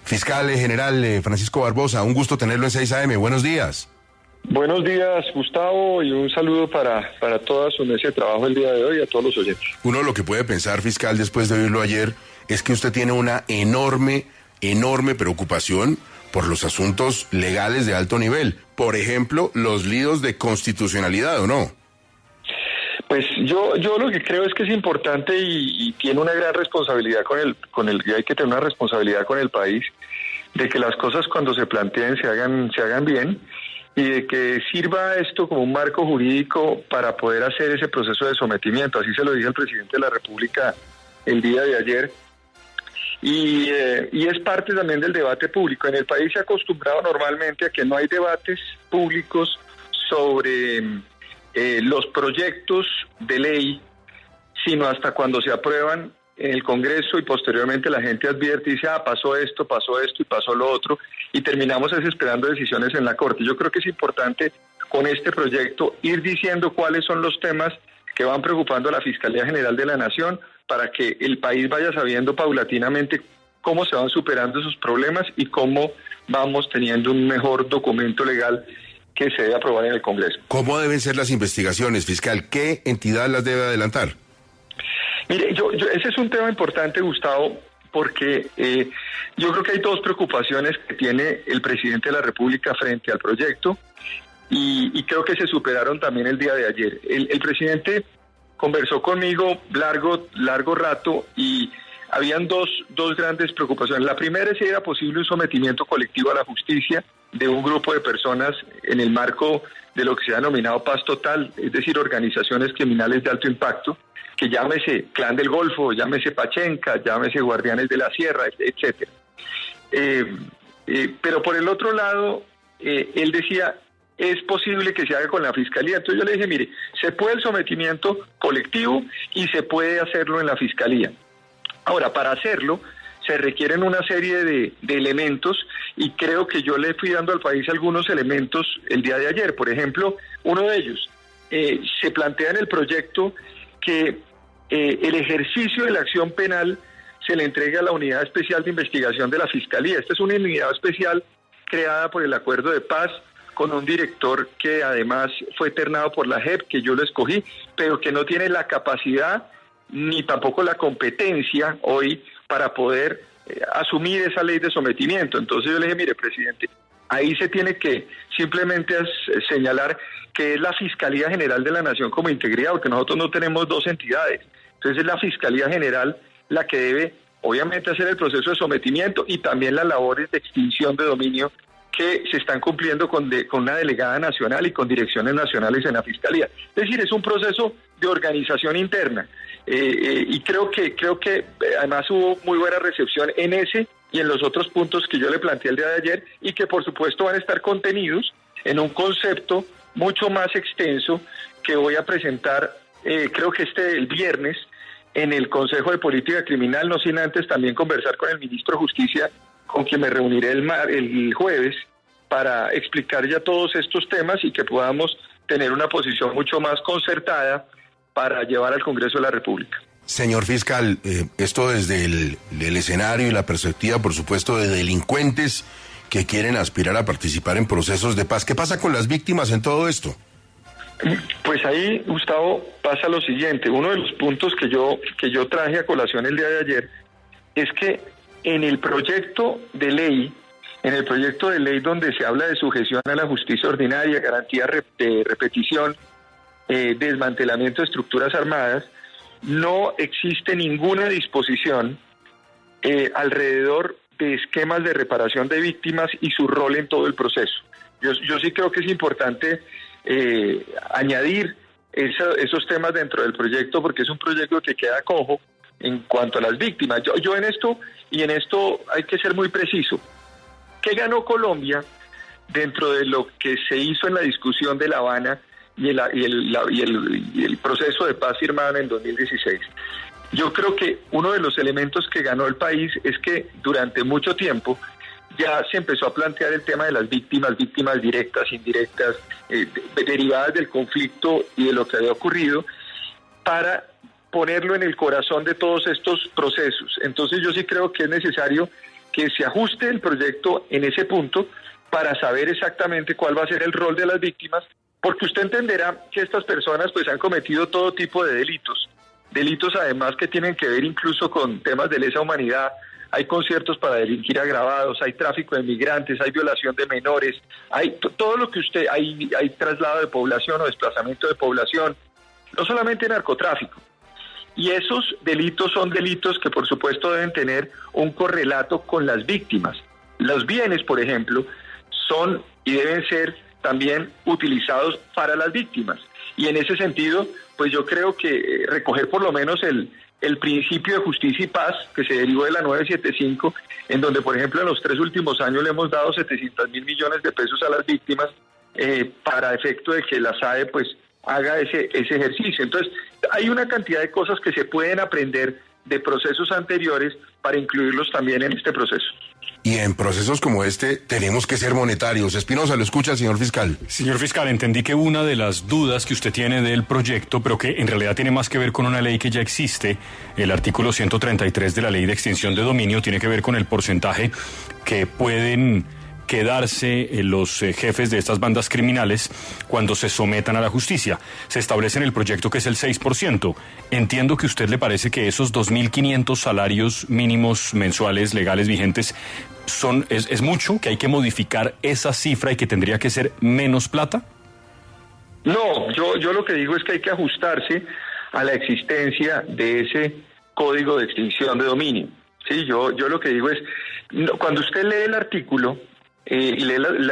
Fiscal General Francisco Barbosa, un gusto tenerlo en 6 AM. Buenos días. Buenos días, Gustavo, y un saludo para toda su mesa de trabajo el día de hoy y a todos los oyentes. Uno lo que puede pensar, fiscal, después de oírlo ayer, es que usted tiene una enorme preocupación por los asuntos legales de alto nivel. Por ejemplo, los líos de constitucionalidad, ¿o no? Pues yo lo que creo es que es importante y tiene una gran responsabilidad hay que tener una responsabilidad con el país, de que las cosas cuando se planteen se hagan bien, y de que sirva esto como un marco jurídico para poder hacer ese proceso de sometimiento. Así se lo dije al presidente de la República el día de ayer. Y es parte también del debate público. En el país se ha acostumbrado normalmente a que no hay debates públicos sobre los proyectos de ley, sino hasta cuando se aprueban en el Congreso y posteriormente la gente advierte y dice, pasó esto y pasó lo otro, y terminamos esperando decisiones en la Corte. Yo creo que es importante con este proyecto ir diciendo cuáles son los temas que van preocupando a la Fiscalía General de la Nación, para que el país vaya sabiendo paulatinamente cómo se van superando esos problemas y cómo vamos teniendo un mejor documento legal que se debe aprobar en el Congreso. ¿Cómo deben ser las investigaciones, fiscal? ¿Qué entidad las debe adelantar? Mire, ese es un tema importante, Gustavo, porque yo creo que hay dos preocupaciones que tiene el presidente de la República frente al proyecto y creo que se superaron también el día de ayer. El presidente conversó conmigo largo rato y habían dos grandes preocupaciones. La primera es si era posible un sometimiento colectivo a la justicia de un grupo de personas en el marco de lo que se ha denominado paz total, es decir, organizaciones criminales de alto impacto, que llámese Clan del Golfo, llámese Pachenca, llámese Guardianes de la Sierra, etcétera. Pero por el otro lado, él decía, es posible que se haga con la Fiscalía. Entonces yo le dije, mire, se puede el sometimiento colectivo y se puede hacerlo en la Fiscalía. Ahora, para hacerlo, se requieren una serie de elementos y creo que yo le fui dando al país algunos elementos el día de ayer. Por ejemplo, uno de ellos, se plantea en el proyecto que el ejercicio de la acción penal se le entrega a la Unidad Especial de Investigación de la Fiscalía. Esta es una unidad especial creada por el Acuerdo de Paz, con un director que además fue ternado por la JEP, que yo lo escogí, pero que no tiene la capacidad ni tampoco la competencia hoy para poder asumir esa ley de sometimiento. Entonces yo le dije, mire, presidente, ahí se tiene que simplemente señalar que es la Fiscalía General de la Nación como integridad, porque nosotros no tenemos dos entidades. Entonces es la Fiscalía General la que debe, obviamente, hacer el proceso de sometimiento y también las labores de extinción de dominio que se están cumpliendo con una delegada nacional y con direcciones nacionales en la Fiscalía. Es decir, es un proceso de organización interna y creo que además hubo muy buena recepción en ese y en los otros puntos que yo le planteé el día de ayer y que por supuesto van a estar contenidos en un concepto mucho más extenso que voy a presentar creo que el viernes en el Consejo de Política Criminal, no sin antes también conversar con el ministro de Justicia, con quien me reuniré el jueves para explicar ya todos estos temas y que podamos tener una posición mucho más concertada para llevar al Congreso de la República. Señor fiscal, esto desde el escenario y la perspectiva, por supuesto, de delincuentes que quieren aspirar a participar en procesos de paz. ¿Qué pasa con las víctimas en todo esto? Pues ahí, Gustavo, pasa lo siguiente. Uno de los puntos que yo traje a colación el día de ayer es que en el proyecto de ley donde se habla de sujeción a la justicia ordinaria, garantía de repetición, desmantelamiento de estructuras armadas, no existe ninguna disposición alrededor de esquemas de reparación de víctimas y su rol en todo el proceso. Yo sí creo que es importante añadir esos temas dentro del proyecto, porque es un proyecto que queda cojo en cuanto a las víctimas. Yo en esto hay que ser muy preciso. ¿Qué ganó Colombia dentro de lo que se hizo en la discusión de La Habana y el proceso de paz firmado en el 2016? Yo creo que uno de los elementos que ganó el país es que durante mucho tiempo ya se empezó a plantear el tema de las víctimas directas, indirectas, derivadas del conflicto y de lo que había ocurrido, para ponerlo en el corazón de todos estos procesos. Entonces yo sí creo que es necesario que se ajuste el proyecto en ese punto para saber exactamente cuál va a ser el rol de las víctimas, porque usted entenderá que estas personas pues han cometido todo tipo de delitos además que tienen que ver incluso con temas de lesa humanidad. Hay conciertos para delinquir agravados, hay tráfico de migrantes, hay violación de menores, hay todo lo que hay traslado de población o desplazamiento de población, no solamente narcotráfico. Y esos delitos son delitos que por supuesto deben tener un correlato con las víctimas. Los bienes, por ejemplo, son y deben ser también utilizados para las víctimas. Y en ese sentido, pues yo creo que recoger por lo menos el principio de justicia y paz que se derivó de la 975, en donde, por ejemplo, en los 3 últimos años le hemos dado 700.000 millones de pesos a las víctimas para efecto de que la SAE pues haga ese ejercicio. Entonces, hay una cantidad de cosas que se pueden aprender de procesos anteriores para incluirlos también en este proceso. Y en procesos como este tenemos que ser monetarios. Espinosa, lo escucha, señor fiscal. Señor fiscal, entendí que una de las dudas que usted tiene del proyecto, pero que en realidad tiene más que ver con una ley que ya existe, el artículo 133 de la Ley de Extinción de Dominio, tiene que ver con el porcentaje que pueden quedarse los jefes de estas bandas criminales cuando se sometan a la justicia. Se establece en el proyecto que es el 6%. Entiendo que a usted le parece que esos 2.500 salarios mínimos mensuales legales vigentes es mucho, que hay que modificar esa cifra y que tendría que ser menos plata. No, yo lo que digo es que hay que ajustarse a la existencia de ese código de extinción de dominio. Sí, yo lo que digo es, cuando usted lee el artículo, y lee el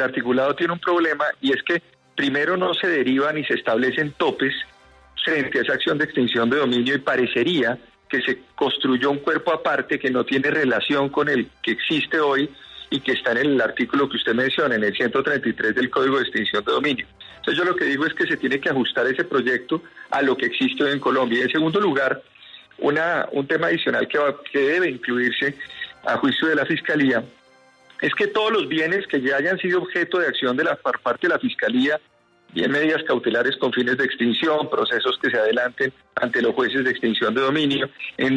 articulado tiene un problema, y es que primero no se derivan ni se establecen topes frente a esa acción de extinción de dominio, y parecería que se construyó un cuerpo aparte que no tiene relación con el que existe hoy y que está en el artículo que usted menciona, en el 133 del Código de Extinción de Dominio. Entonces yo lo que digo es que se tiene que ajustar ese proyecto a lo que existe hoy en Colombia. Y en segundo lugar, un tema adicional que debe incluirse a juicio de la Fiscalía es que todos los bienes que ya hayan sido objeto de acción por parte de la Fiscalía, bien medidas cautelares con fines de extinción, procesos que se adelanten ante los jueces de extinción de dominio,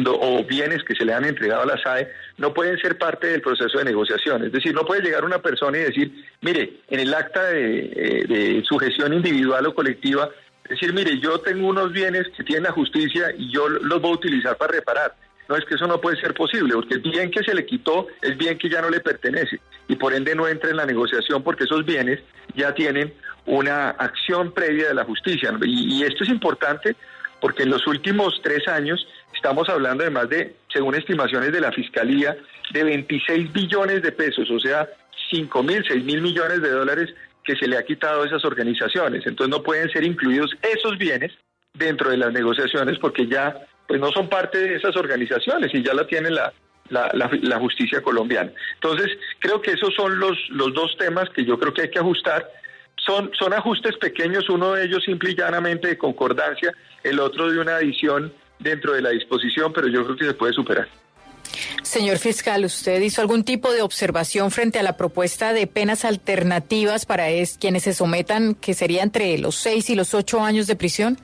o bienes que se le han entregado a la SAE, no pueden ser parte del proceso de negociación. Es decir, no puede llegar una persona y decir, mire, en el acta de sujeción individual o colectiva, decir, mire, yo tengo unos bienes que tiene la justicia y yo los voy a utilizar para reparar. No, es que eso no puede ser posible, porque el bien que se le quitó es bien que ya no le pertenece y por ende no entra en la negociación porque esos bienes ya tienen una acción previa de la justicia. Y esto es importante porque en los últimos 3 años estamos hablando de más de, según estimaciones de la Fiscalía, de 26 billones de pesos, o sea, 5.000, 6.000 millones de dólares que se le ha quitado a esas organizaciones. Entonces no pueden ser incluidos esos bienes dentro de las negociaciones porque ya pues no son parte de esas organizaciones y ya la tiene la justicia colombiana. Entonces, creo que esos son los 2 temas que yo creo que hay que ajustar. Son ajustes pequeños, uno de ellos simple y llanamente de concordancia, el otro de una adición dentro de la disposición, pero yo creo que se puede superar. Señor fiscal, ¿usted hizo algún tipo de observación frente a la propuesta de penas alternativas para quienes se sometan, que sería entre los 6 y los 8 años de prisión?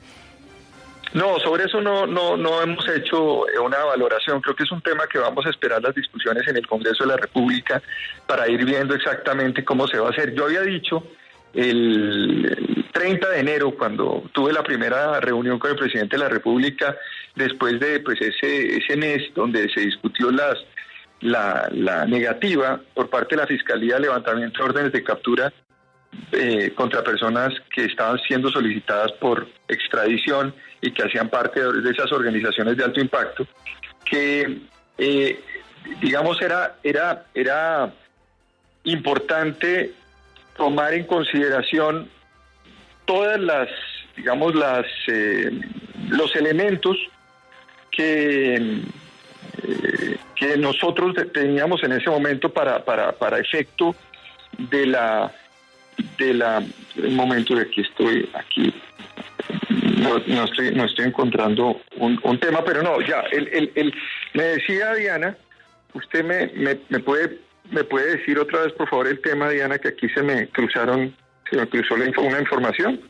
No, sobre eso no hemos hecho una valoración. Creo que es un tema que vamos a esperar las discusiones en el Congreso de la República para ir viendo exactamente cómo se va a hacer. Yo había dicho el 30 de enero, cuando tuve la primera reunión con el presidente de la República, después de pues ese mes donde se discutió la negativa por parte de la Fiscalía de levantamiento de órdenes de captura contra personas que estaban siendo solicitadas por extradición y que hacían parte de esas organizaciones de alto impacto, que digamos era importante tomar en consideración todas los elementos que nosotros teníamos en ese momento para efecto un momento de que estoy aquí, no estoy encontrando un tema, pero no, ya, me decía Diana, usted me puede decir otra vez, por favor, el tema, Diana, que aquí se me cruzó una información.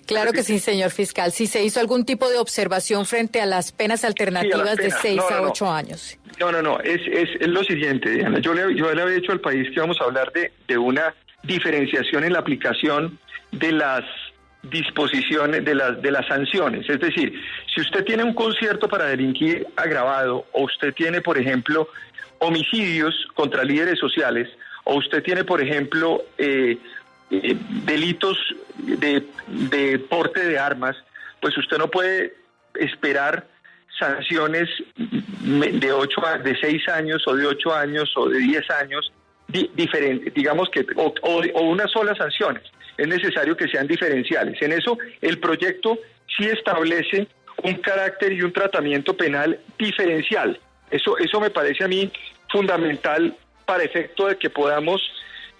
Claro que sí, señor fiscal. Si se hizo algún tipo de observación frente a las penas alternativas de 6 a 8 años. No, es lo siguiente, Diana. Yo le había dicho al país que vamos a hablar de una diferenciación en la aplicación de las disposiciones, de las sanciones. Es decir, si usted tiene un concierto para delinquir agravado, o usted tiene, por ejemplo, homicidios contra líderes sociales, o usted tiene, por ejemplo, delitos de porte de armas, pues usted no puede esperar sanciones de 6 años o de 8 años o de 10 años diferentes, digamos que o una sola sanción. Es necesario que sean diferenciales. En eso el proyecto sí establece un carácter y un tratamiento penal diferencial. Eso me parece a mí fundamental para efecto de que podamos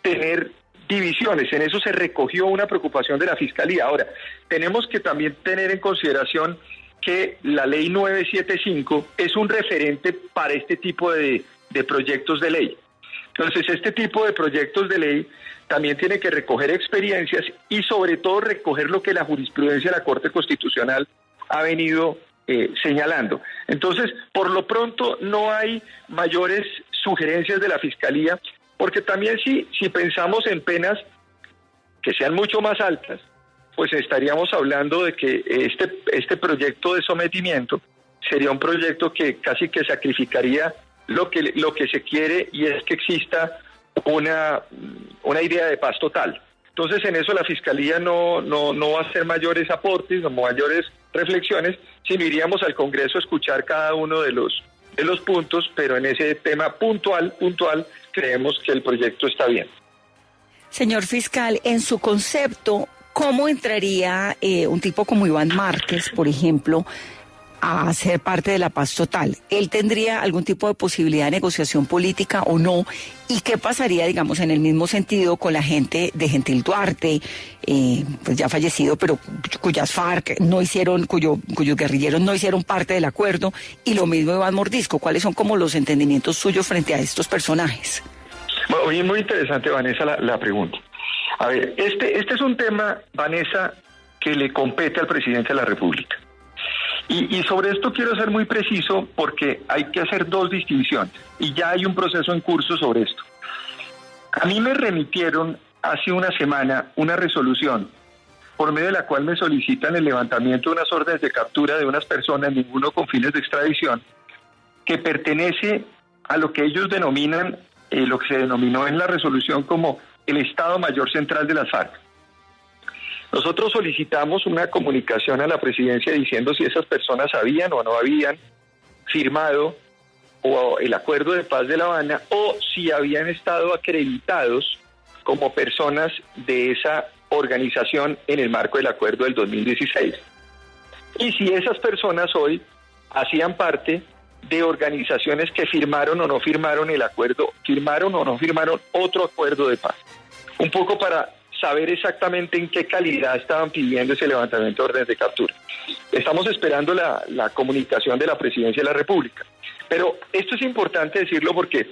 tener divisiones. En eso se recogió una preocupación de la Fiscalía. Ahora, tenemos que también tener en consideración que la ley 975 es un referente para este tipo de proyectos de ley. Entonces, este tipo de proyectos de ley también tiene que recoger experiencias y sobre todo recoger lo que la jurisprudencia de la Corte Constitucional ha venido señalando. Entonces, por lo pronto no hay mayores sugerencias de la Fiscalía, porque también si pensamos en penas que sean mucho más altas, pues estaríamos hablando de que este proyecto de sometimiento sería un proyecto que casi que sacrificaría lo que se quiere, y es que exista una idea de paz total. Entonces, en eso la Fiscalía no va a hacer mayores aportes, no mayores reflexiones, sino iríamos al Congreso a escuchar cada uno de los puntos, pero en ese tema puntual, creemos que el proyecto está bien. Señor fiscal, en su concepto, ¿cómo entraría un tipo como Iván Márquez, por ejemplo, a ser parte de la paz total? ¿Él tendría algún tipo de posibilidad de negociación política o no? ¿Y qué pasaría, digamos, en el mismo sentido con la gente de Gentil Duarte, pues ya fallecido, pero cuyas FARC no hicieron, cuyos guerrilleros no hicieron parte del acuerdo, y lo mismo Iván Mordisco? ¿Cuáles son como los entendimientos suyos frente a estos personajes? Bueno, muy interesante, Vanessa, la pregunta. A ver, este es un tema, Vanessa, que le compete al presidente de la República. Y sobre esto quiero ser muy preciso, porque hay que hacer dos distinciones, y ya hay un proceso en curso sobre esto. A mí me remitieron hace una semana una resolución por medio de la cual me solicitan el levantamiento de unas órdenes de captura de unas personas, ninguno con fines de extradición, que pertenece a lo que ellos denominan, lo que se denominó en la resolución como el Estado Mayor Central de las FARC. Nosotros solicitamos una comunicación a la presidencia diciendo si esas personas habían o no habían firmado o el acuerdo de paz de La Habana, o si habían estado acreditados como personas de esa organización en el marco del acuerdo del 2016. Y si esas personas hoy hacían parte de organizaciones que firmaron o no firmaron el acuerdo, firmaron o no firmaron otro acuerdo de paz. Un poco para saber exactamente en qué calidad estaban pidiendo ese levantamiento de órdenes de captura. Estamos esperando la comunicación de la Presidencia de la República. Pero esto es importante decirlo porque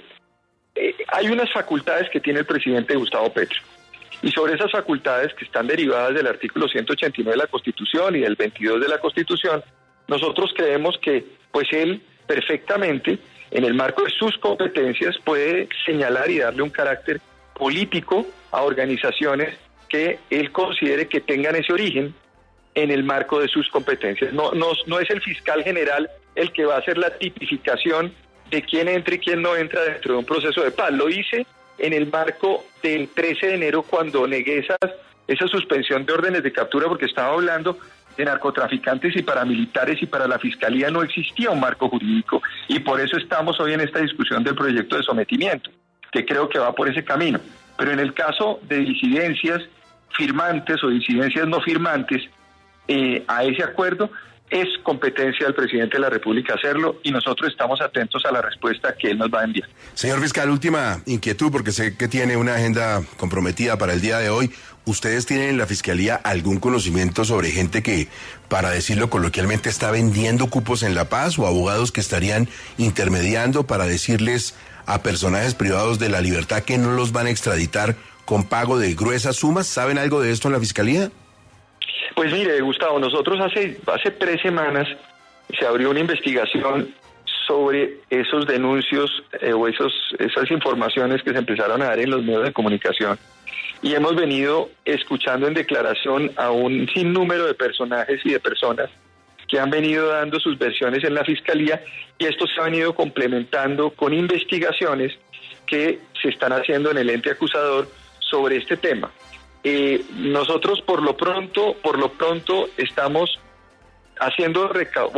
hay unas facultades que tiene el presidente Gustavo Petro. Y sobre esas facultades, que están derivadas del artículo 189 de la Constitución y del 22 de la Constitución, nosotros creemos que pues él perfectamente, en el marco de sus competencias, puede señalar y darle un carácter político a organizaciones que él considere que tengan ese origen en el marco de sus competencias. No es el fiscal general el que va a hacer la tipificación de quién entra y quién no entra dentro de un proceso de paz. Lo hice en el marco del 13 de enero cuando negué esa suspensión de órdenes de captura, porque estaba hablando de narcotraficantes y paramilitares, y para la Fiscalía no existía un marco jurídico, y por eso estamos hoy en esta discusión del proyecto de sometimiento, que creo que va por ese camino. Pero en el caso de disidencias firmantes o disidencias no firmantes a ese acuerdo, es competencia del presidente de la República hacerlo, y nosotros estamos atentos a la respuesta que él nos va a enviar. Señor fiscal, última inquietud, porque sé que tiene una agenda comprometida para el día de hoy. ¿Ustedes tienen en la Fiscalía algún conocimiento sobre gente que, para decirlo coloquialmente, está vendiendo cupos en La Paz, o abogados que estarían intermediando para decirles a personajes privados de la libertad que no los van a extraditar con pago de gruesas sumas? ¿Saben algo de esto en la Fiscalía? Pues mire, Gustavo, nosotros hace 3 semanas se abrió una investigación sobre esos denuncios o esas informaciones que se empezaron a dar en los medios de comunicación. Y hemos venido escuchando en declaración a un sinnúmero de personajes y de personas que han venido dando sus versiones en la Fiscalía, y esto se ha venido complementando con investigaciones que se están haciendo en el ente acusador sobre este tema. Nosotros por lo pronto estamos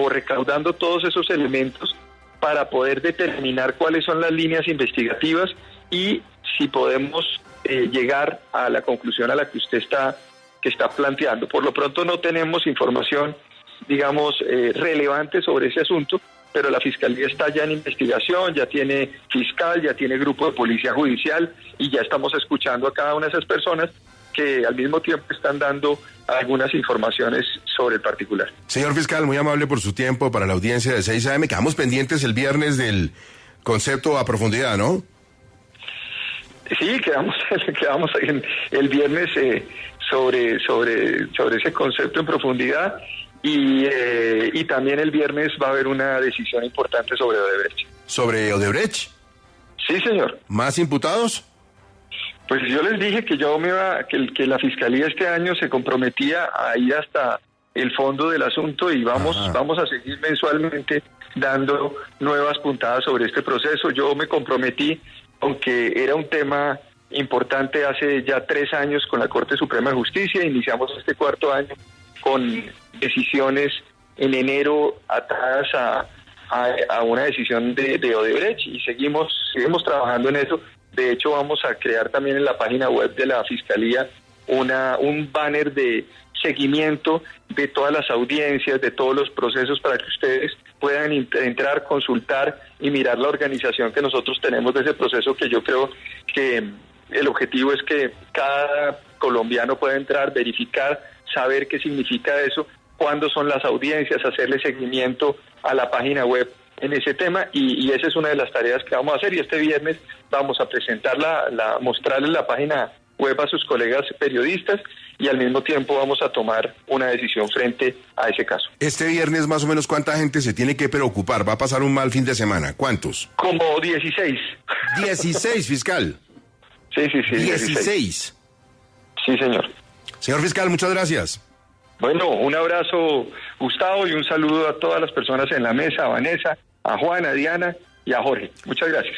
recaudando todos esos elementos para poder determinar cuáles son las líneas investigativas y si podemos llegar a la conclusión a la que usted está planteando. Por lo pronto no tenemos información, digamos, relevante sobre ese asunto, pero la Fiscalía está ya en investigación, ya tiene fiscal, ya tiene grupo de policía judicial, y ya estamos escuchando a cada una de esas personas que al mismo tiempo están dando algunas informaciones sobre el particular. Señor fiscal, muy amable por su tiempo para la audiencia de 6 a.m. Quedamos pendientes el viernes del concepto a profundidad, ¿no? Sí, quedamos el viernes sobre ese concepto en profundidad, y también el viernes va a haber una decisión importante sobre Odebrecht. ¿Sobre Odebrecht? Sí, señor. ¿Más imputados? Pues yo les dije que que la Fiscalía este año se comprometía a ir hasta el fondo del asunto, y vamos a seguir mensualmente dando nuevas puntadas sobre este proceso. Yo me comprometí, aunque era un tema importante hace ya 3 años con la Corte Suprema de Justicia, iniciamos este 4º año con decisiones en enero atadas a una decisión de Odebrecht, y seguimos trabajando en eso. De hecho, vamos a crear también en la página web de la Fiscalía un banner de seguimiento de todas las audiencias, de todos los procesos, para que ustedes puedan entrar, consultar y mirar la organización que nosotros tenemos de ese proceso, que yo creo que el objetivo es que cada colombiano pueda entrar, verificar, saber qué significa eso, cuándo son las audiencias, hacerle seguimiento a la página web en ese tema, y esa es una de las tareas que vamos a hacer, y este viernes vamos a presentar mostrarles la página web a sus colegas periodistas, y al mismo tiempo vamos a tomar una decisión frente a ese caso. Este viernes, más o menos, ¿cuánta gente se tiene que preocupar? ¿Va a pasar un mal fin de semana? ¿Cuántos? Como 16. 16, fiscal. Sí. 16. Sí, señor. Señor fiscal, muchas gracias. Bueno, un abrazo, Gustavo, y un saludo a todas las personas en la mesa, a Vanessa, a Juan, a Diana y a Jorge. Muchas gracias.